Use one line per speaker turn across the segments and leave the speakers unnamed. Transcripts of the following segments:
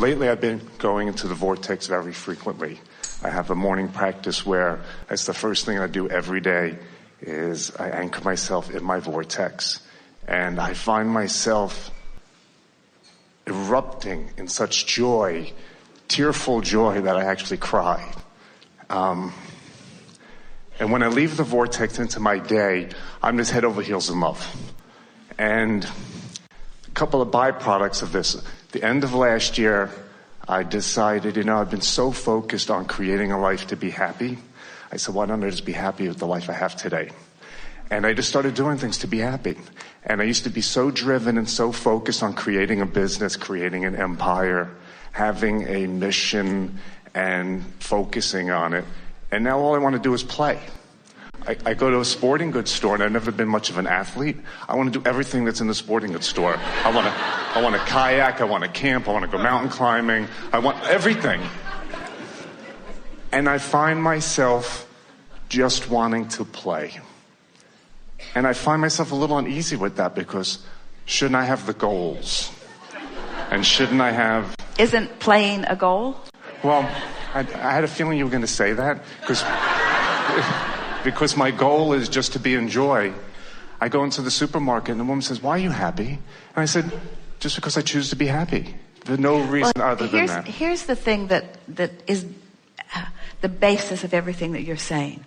lately I've been going into the vortex very frequently. I have a morning practice where that's the first thing I do every day is I anchor myself in my vortex. And I find myself erupting in such joy, tearful joy, that I actually cry. And when I leave the vortex into my day, I'm just head over heels in love. And a couple of byproducts of this. At the end of last year, I decided, I've been so focused on creating a life to be happy. I said, why don't I just be happy with the life I have today? And I just started doing things to be happy. And I used to be so driven and so focused on creating a business, creating an empire, having a mission and focusing on it. And now all I want to do is play. I go to a sporting goods store, and I've never been much of an athlete. I want to do everything that's in the sporting goods store. I want to kayak, I want to camp, I want to go mountain climbing. I want everything. And I find myself just wanting to play. And I find myself a little uneasy with that, because shouldn't I have the goals? And shouldn't I have...
Isn't playing a goal?
Well, I had a feeling you were going to say that, because my goal is just to be in joy. I go into the supermarket and the woman says, why are you happy? And I said, just because I choose to be happy. There's no reason other than that.
Here's the thing that is the basis of everything that you're saying.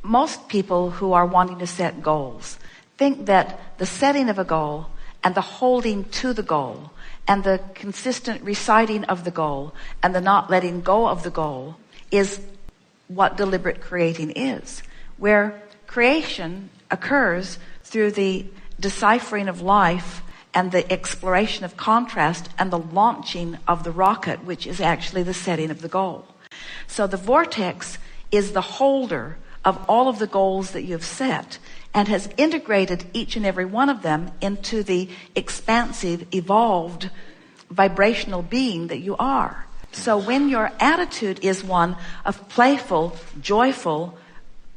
Most people who are wanting to set goals think that the setting of a goal and the holding to the goal and the consistent reciting of the goal and the not letting go of the goal is what deliberate creating is. Where creation occurs through the deciphering of life and the exploration of contrast and the launching of the rocket, which is actually the setting of the goal. So the vortex is the holder of all of the goals that you've set and has integrated each and every one of them into the expansive, evolved, vibrational being that you are. So when your attitude is one of playful, joyful,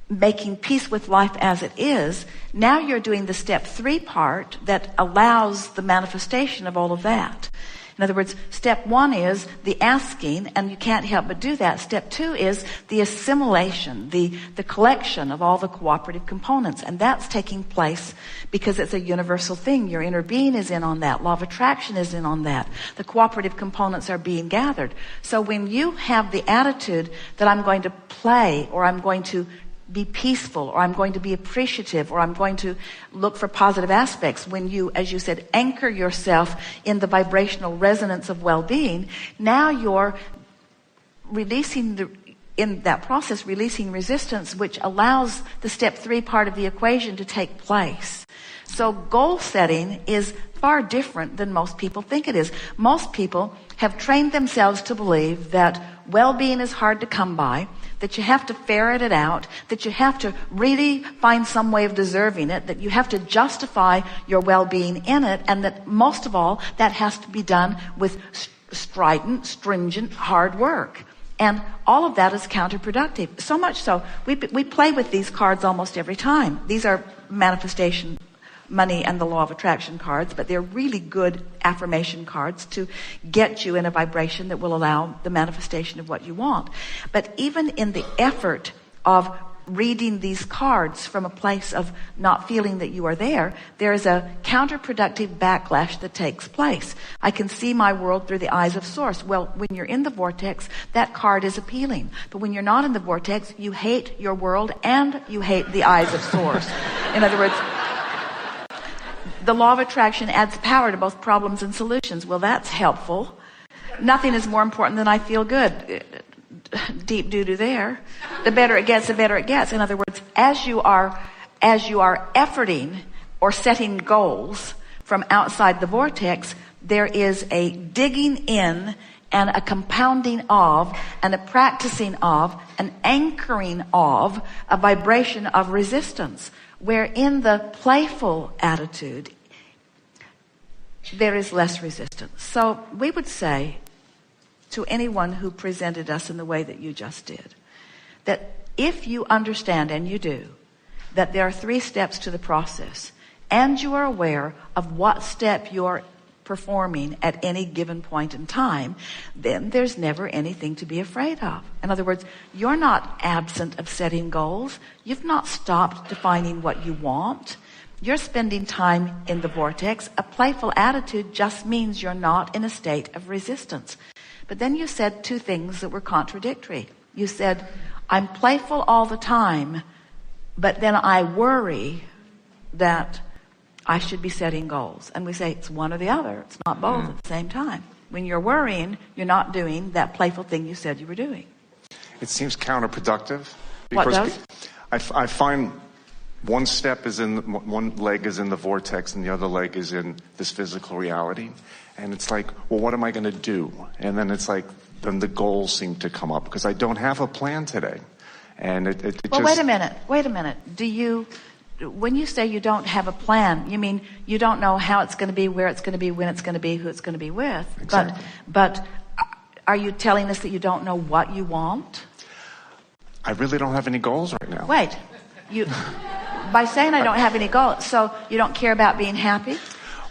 making peace with life as it is, now you're doing the step 3 part that allows the manifestation of all of that. In other words, step 1 is the asking, and you can't help but do that. Step 2 is the assimilation, the collection of all the cooperative components. And that's taking place because it's a universal thing. Your inner being is in on that. Law of attraction is in on that. The cooperative components are being gathered. So when you have the attitude that I'm going to play, or I'm going to be peaceful, or I'm going to be appreciative, or I'm going to look for positive aspects, when you, as you said, anchor yourself in the vibrational resonance of well-being, now you're releasing in that process, releasing resistance, which allows the step 3 part of the equation to take place. So goal setting is far different than most people think it is. Most people have trained themselves to believe that well-being is hard to come by, that you have to ferret it out, that you have to really find some way of deserving it, that you have to justify your well-being in it, and that most of all, that has to be done with strident, stringent, hard work. And all of that is counterproductive. So much so, we play with these cards almost every time. These are manifestation, money, and the law of attraction cards, but they're really good affirmation cards to get you in a vibration that will allow the manifestation of what you want. But even in the effort of reading these cards from a place of not feeling that you are there is a counterproductive backlash that takes place. I can see my world through the eyes of source. Well, when you're in the vortex, that card is appealing. But when you're not in the vortex, you hate your world and you hate the eyes of source. In other words, the law of attraction adds power to both problems and solutions. Well, that's helpful. Nothing is more important than I feel good. Deep doo-doo there. The better it gets, the better it gets. In other words, as you are efforting or setting goals from outside the vortex, there is a digging in and a compounding of and a practicing of, an anchoring of a vibration of resistance, where in the playful attitude there is less resistance. So we would say to anyone who presented us in the way that you just did, that if you understand, and you do, that there are 3 steps to the process, and you are aware of what step you're performing at any given point in time, then there's never anything to be afraid of. In other words, you're not absent of setting goals. You've not stopped defining what you want. You're spending time in the vortex. A playful attitude just means you're not in a state of resistance. But then you said two things that were contradictory. You said, I'm playful all the time, but then I worry that I should be setting goals. And we say it's one or the other. It's not both at the same time. When you're worrying, you're not doing that playful thing you said you were doing.
It seems counterproductive.
What does?
I find one leg is in the vortex and the other leg is in this physical reality. And it's like, well, what am I going to do? And then it's like, then the goals seem to come up because I don't have a plan today. And it
well,
just...
wait a minute. When you say you don't have a plan, you mean you don't know how it's going to be, where it's going to be, when it's going to be, who it's going to be with.
Exactly.
But are you telling us that you don't know what you want?
I really don't have any goals right now.
Wait, by saying I don't have any goals, so you don't care about being happy?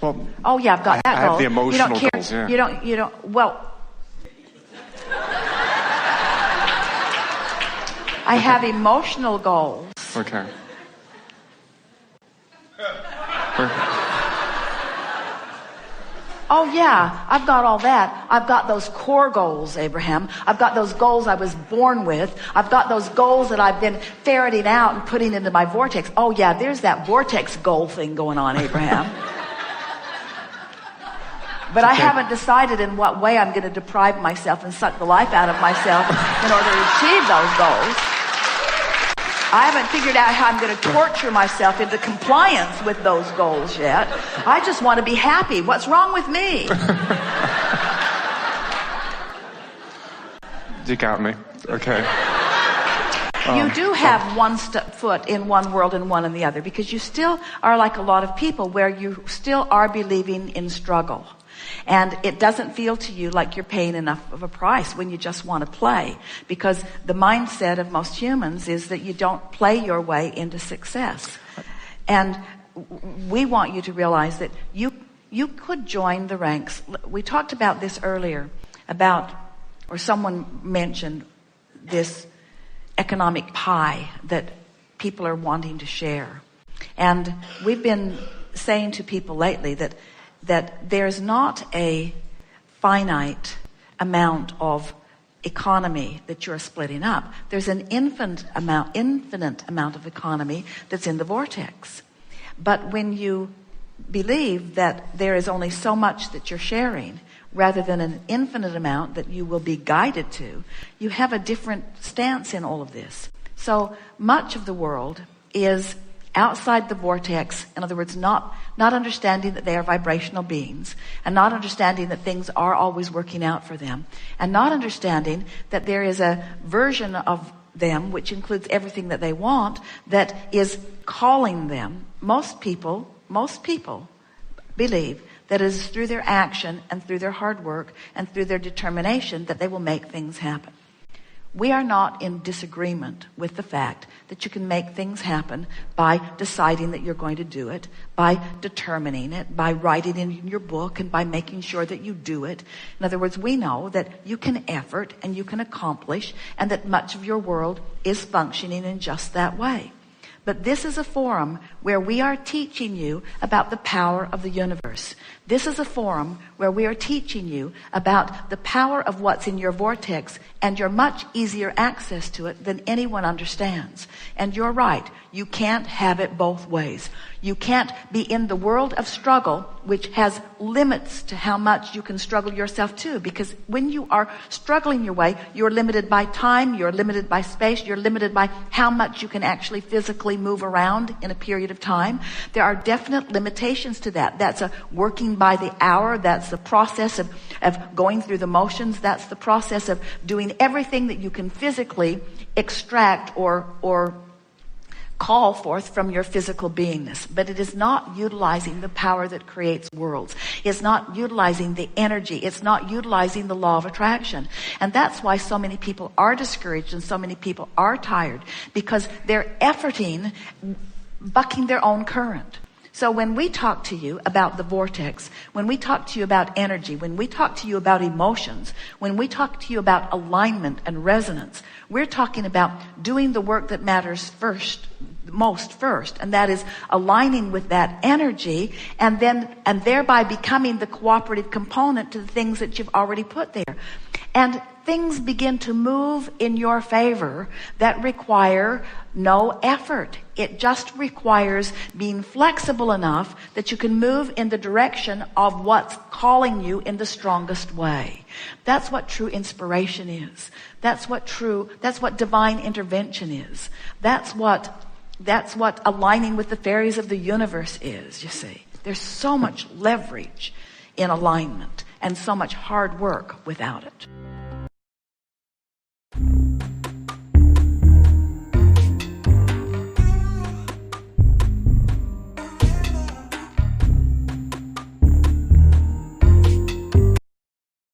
Well,
oh yeah, I've got that goal.
I have the emotional
you don't care,
goals. Yeah.
You don't. Well, I have emotional goals.
Okay.
Oh yeah, I've got all that. I've got those core goals, Abraham. I've got those goals I was born with. I've got those goals that I've been ferreting out and putting into my vortex. Oh yeah, there's that vortex goal thing going on, Abraham. But I haven't decided in what way I'm going to deprive myself and suck the life out of myself in order to achieve those goals. I haven't figured out how I'm going to torture myself into compliance with those goals yet. I just want to be happy. What's wrong with me?
You got me. Okay.
You do have one foot in one world and one in the other, because you still are like a lot of people where you still are believing in struggle. And it doesn't feel to you like you're paying enough of a price when you just want to play, because the mindset of most humans is that you don't play your way into success. And we want you to realize that you could join the ranks. We talked about this earlier or someone mentioned this economic pie that people are wanting to share. And we've been saying to people lately that there's not a finite amount of economy that you're splitting up. There's an infinite amount of economy that's in the vortex. But when you believe that there is only so much that you're sharing, rather than an infinite amount that you will be guided to, you have a different stance in all of this. So much of the world is outside the vortex. In other words, not understanding that they are vibrational beings, and not understanding that things are always working out for them, and not understanding that there is a version of them, which includes everything that they want, that is calling them. Most people believe that it is through their action and through their hard work and through their determination that they will make things happen. We are not in disagreement with the fact that you can make things happen by deciding that you're going to do it, by determining it, by writing it in your book, and by making sure that you do it. In other words, we know that you can effort and you can accomplish, and that much of your world is functioning in just that way. But this is a forum where we are teaching you about the power of the universe. This is a forum where we are teaching you about the power of what's in your vortex and your much easier access to it than anyone understands. And you're right. You can't have it both ways. You can't be in the world of struggle, which has limits to how much you can struggle yourself too. Because when you are struggling your way, you're limited by time, you're limited by space, you're limited by how much you can actually physically move around in a period of time. There are definite limitations to that. That's a working by the hour. That's the process of going through the motions. That's the process of doing everything that you can physically extract or call forth from your physical beingness. But it is not utilizing the power that creates worlds. It's not utilizing the energy. It's not utilizing the law of attraction. And that's why so many people are discouraged and so many people are tired, because they're efforting, bucking their own current. So when we talk to you about the vortex, when we talk to you about energy, when we talk to you about emotions, when we talk to you about alignment and resonance, we're talking about doing the work that matters most first, and that is aligning with that energy and thereby becoming the cooperative component to the things that you've already put there. And things begin to move in your favor that require no effort. It just requires being flexible enough that you can move in the direction of what's calling you in the strongest way. That's what true inspiration is. That's what divine intervention is. That's what aligning with the fairies of the universe is, you see. There's so much leverage in alignment and so much hard work without it.